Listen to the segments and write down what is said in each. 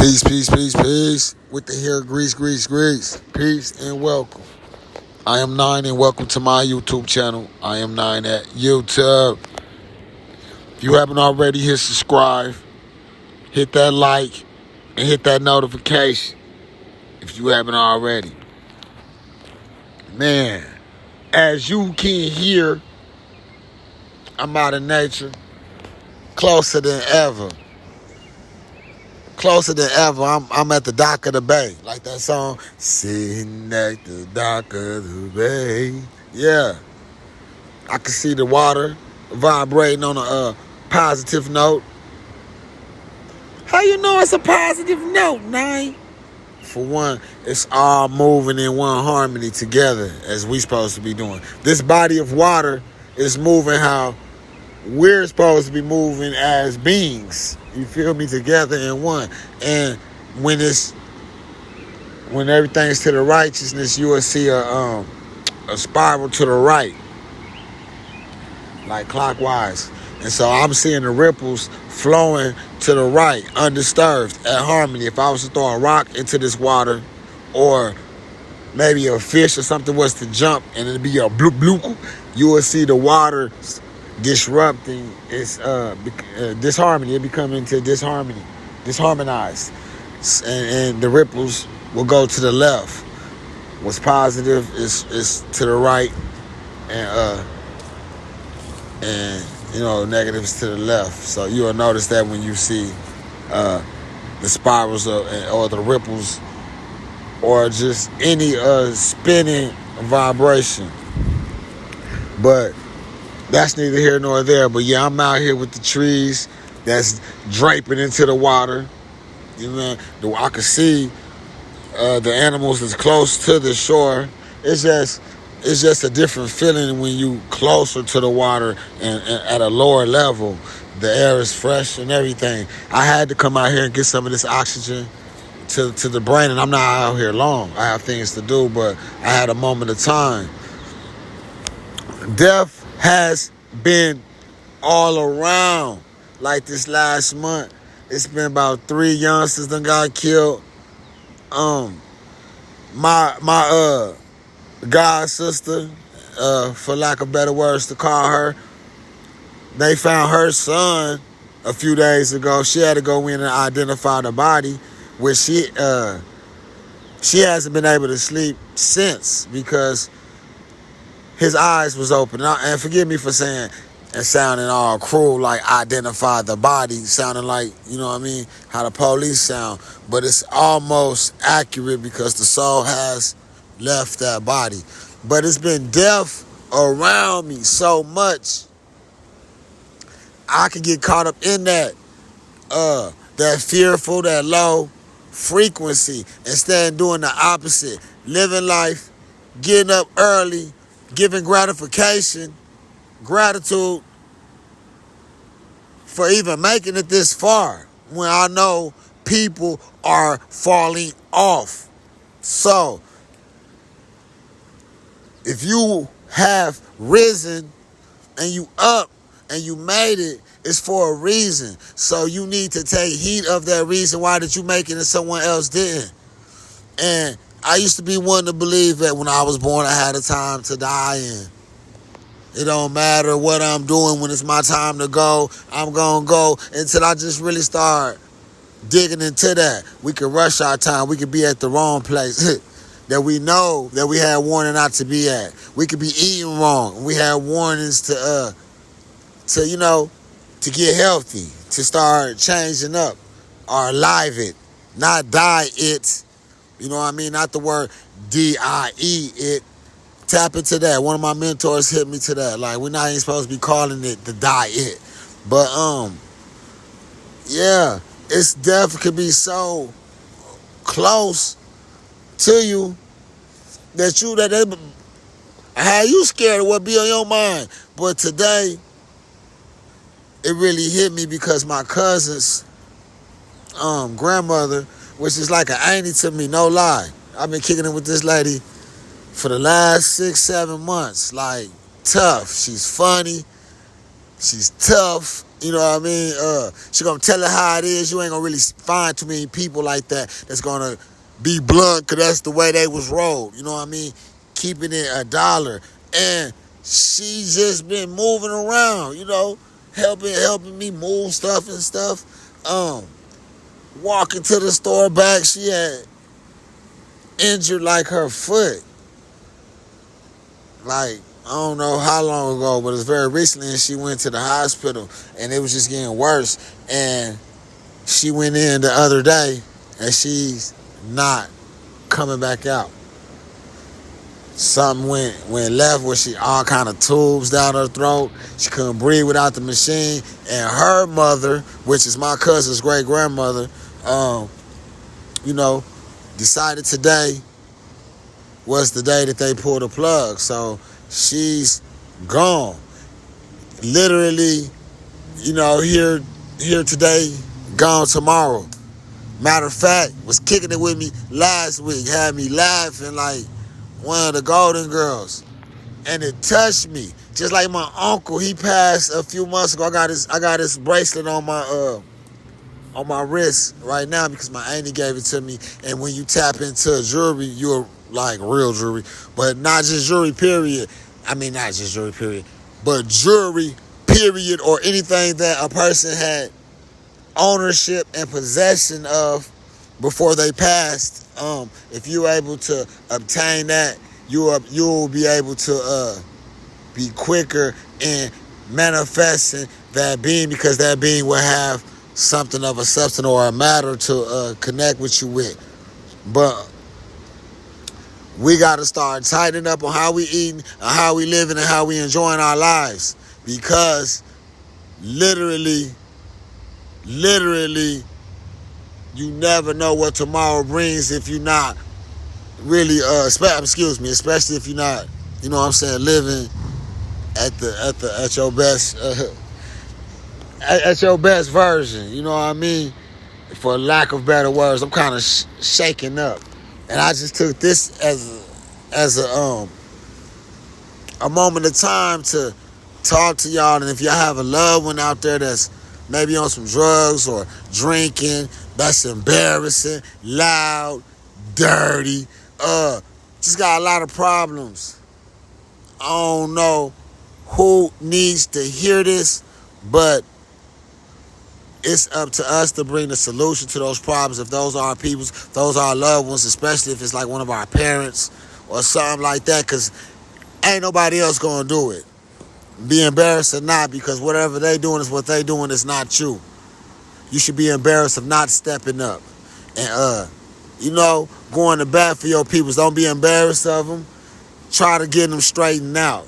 Peace, peace, peace, peace. With the hair grease, grease, grease. Peace and welcome. I am Nine and welcome to my YouTube channel. I am Nine at YouTube. If you haven't already, hit subscribe, hit that like, and hit that notification. If you haven't already. Man, as you can hear, I'm out of nature. Closer than ever. Closer than ever. I'm at the dock of the bay. Like that song. Sitting at the dock of the bay. Yeah. I can see the water vibrating on a positive note. How you know it's a positive note, Nine? For one, it's all moving in one harmony together as we supposed to be doing. This body of water is moving how we're supposed to be moving as beings. You feel me? Together in one. And when everything's to the righteousness, you will see a spiral to the right, like clockwise. And so I'm seeing the ripples flowing to the right, undisturbed, at harmony. If I was to throw a rock into this water, or maybe a fish or something was to jump and it'd be a bloop bloop, you will see the water disrupting its disharmony. It become into disharmony, disharmonized, and the ripples will go to the left. What's positive is to the right, and negatives to the left. So you will notice that when you see the spirals or the ripples, or just any spinning vibration. But that's neither here nor there. But yeah, I'm out here with the trees that's draping into the water. You know, I can see the animals that's close to the shore. It's just a different feeling when you closer to the water and at a lower level. The air is fresh and everything. I had to come out here and get some of this oxygen to the brain, and I'm not out here long. I have things to do, but I had a moment of time. Death has been all around. Like this last month, it's been about 3 youngsters that got killed. My god sister, for lack of better words to call her, they found her son a few days ago. She had to go in and identify the body, which she hasn't been able to sleep since because his eyes was open. And forgive me for saying and sounding all cruel, like identify the body, sounding like, you know what I mean, how the police sound. But it's almost accurate because the soul has left that body. But it's been death around me so much, I could get caught up in that fearful, that low frequency, instead of doing the opposite. Living life, getting up early, giving gratification, gratitude for even making it this far when I know people are falling off. So, if you have risen and you up and you made it, it's for a reason. So you need to take heed of that reason why did you make it and someone else didn't. And I used to be one to believe that when I was born, I had a time to die, and it don't matter what I'm doing. When it's my time to go, I'm going to go, until I just really start digging into that. We could rush our time. We could be at the wrong place that we know that we had warning not to be at. We could be eating wrong. We had warnings to get healthy, to start changing up our live it, not die it. You know what I mean? Not the word D-I-E it. Tap into that. One of my mentors hit me to that. Like, we're not even supposed to be calling it the diet. But, yeah, it's death could be so close to you that they had you scared of what be on your mind. But today, it really hit me because my cousin's grandmother, which is like an auntie to me, no lie. I've been kicking it with this lady for the last 6-7 months. Like, tough. She's funny. She's tough. You know what I mean? She gonna tell it how it is. You ain't gonna really find too many people like that that's gonna be blunt, cause that's the way they was rolled. You know what I mean? Keeping it a dollar. And she just been moving around, you know, helping me move stuff and stuff. Walking to the store back, she had injured like her foot. Like, I don't know how long ago, but it's very recently, and she went to the hospital, and it was just getting worse. And she went in the other day, and she's not coming back out. Something went left where she all kind of tubes down her throat. She couldn't breathe without the machine. And her mother, which is my cousin's great grandmother, you know, decided today was the day that they pulled the plug. So she's gone. Literally, you know, here today, gone tomorrow. Matter of fact, was kicking it with me last week, had me laughing like one of the Golden Girls. And it touched me. Just like my uncle, he passed a few months ago. I got his bracelet on my wrist right now because my auntie gave it to me. And when you tap into jewelry, you're like real jewelry. But not just jewelry, period. I mean, not just jewelry, period. But jewelry, period, or anything that a person had ownership and possession of before they passed. If you're able to obtain that, you'll be able to be quicker in manifesting that being, because that being will have something of a substance or a matter to connect with you with. But we got to start tightening up on how we eating, and how we living, and how we enjoying our lives, because literally, you never know what tomorrow brings if you're not really, especially if you're not, you know what I'm saying, living at your best, at your best version. You know what I mean? For lack of better words, I'm kind of shaking up, and I just took this as a moment of time to talk to y'all. And if y'all have a loved one out there that's maybe on some drugs or drinking, that's embarrassing, loud, dirty, just got a lot of problems. I don't know who needs to hear this, but it's up to us to bring the solution to those problems. If those are our peoples, those are our loved ones, especially if it's like one of our parents or something like that, because ain't nobody else gonna do it. Be embarrassed or not, because whatever they doing is what they doing, is not you. You should be embarrassed of not stepping up and going to bat for your peoples. Don't be embarrassed of them. Try to get them straightened out.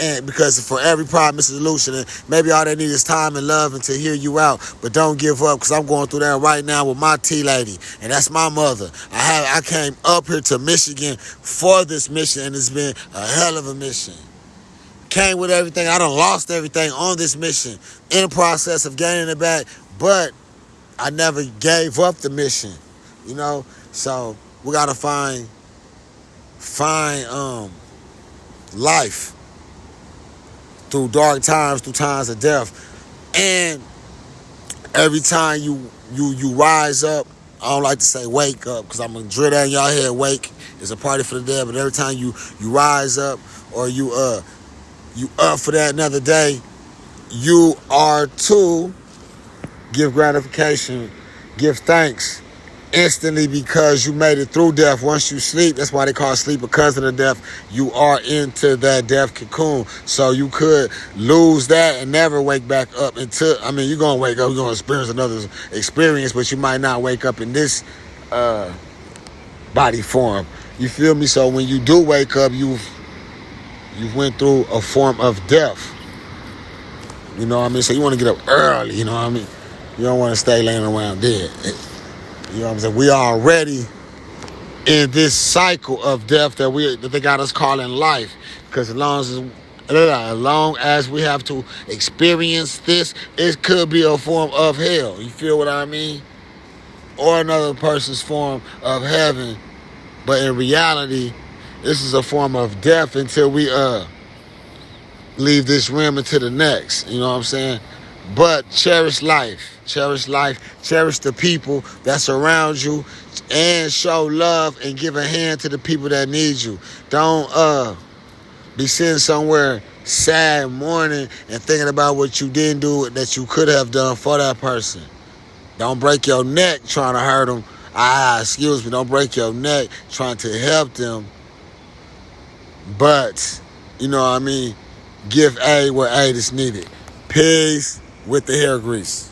And because for every problem, it's a solution. And maybe all they need is time and love and to hear you out. But don't give up, because I'm going through that right now with my tea lady, and that's my mother. I came up here to Michigan for this mission, and it's been a hell of a mission. Came with everything. I done lost everything on this mission in the process of gaining it back, but I never gave up the mission, you know? So we gotta find life through dark times, through times of death. And every time you rise up, I don't like to say wake up, because I'm gonna drill that in y'all head. Wake is a party for the dead, but every time you rise up, or you up for that another day, you are to give gratification, give thanks instantly, because you made it through death. Once you sleep, that's why they call sleep because of the death. You are into that death cocoon. So you could lose that and never wake back up until, you're going to wake up, you're going to experience another experience, but you might not wake up in this body form. You feel me? So when you do wake up, you've went through a form of death. You know what I mean? So you want to get up early, you know what I mean? You don't want to stay laying around dead. You know what I'm saying? We are already in this cycle of death that they got us calling life. Because as long as we have to experience this, it could be a form of hell. You feel what I mean? Or another person's form of heaven. But in reality, this is a form of death until we leave this realm into the next. You know what I'm saying? But cherish life. Cherish life. Cherish the people that surround you. And show love and give a hand to the people that need you. Don't be sitting somewhere sad, mourning, and thinking about what you didn't do that you could have done for that person. Don't break your neck trying to hurt them. Excuse me. Don't break your neck trying to help them. But, you know what I mean? Give aid where aid is needed. Peace with the hair grease.